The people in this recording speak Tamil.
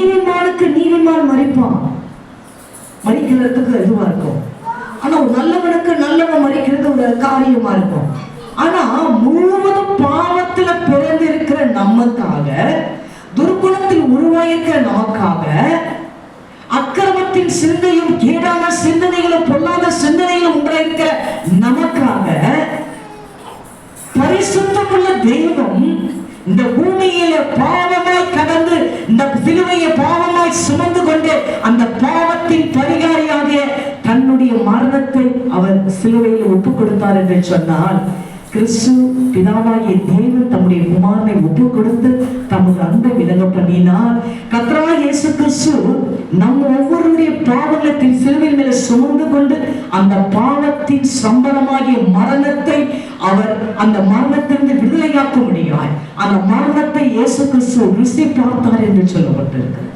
நீதிமானுக்கு நீதிமான் மறிப்பான், மறிக்கிறதுக்கு இதுவா இருக்கும். ஆனா ஒரு நல்லவனுக்கு நல்லவன் மறிக்கிறது ஒரு காரியமா இருக்கும். ஆனா முழுவதும் பாவத்துல பிறந்து இருக்கிற நமக்காக, துர்குணத்தில் உருவாயிருக்கிற நமக்காக, அக்கிரமத்தின் சிந்தையும் கேடான சிந்தனைகளும் பொல்லாத சிந்தனைகளும் உண்டாயிருக்கிற நமக்காக பரிசுத்தமுள்ள தெய்வம் இந்த பூமியில பாவமாய் கடந்து இந்த சிலுவையை பாவமாய் சுமந்து கொண்டு அந்த பாவத்தின் பரிகாரியாக தன்னுடைய மரணத்தை அவர் சிலுவையில் ஒப்பு கொடுத்தார் என்று சொன்னால், கிறிஸ்து பிதாவாகிய தேவன் தம்முடைய குமாரனை ஒப்பு கொடுத்து தமது அன்பை விளங்க பண்ணினார். கர்த்தராகிய இயேசு கிறிஸ்து நம் ஒவ்வொருடைய பாவத்தின் சிலுவையின் மேல சுமந்து கொண்டு அந்த பாவத்தின் சம்பளமாகிய மரணத்தை அவர் அந்த மரணத்திலிருந்து விடுதலையாக்க முடியாது. அந்த மரணத்தை இயேசு கிறிஸ்து ருசி பார்த்தார் என்று சொல்லப்பட்டிருக்கிறது.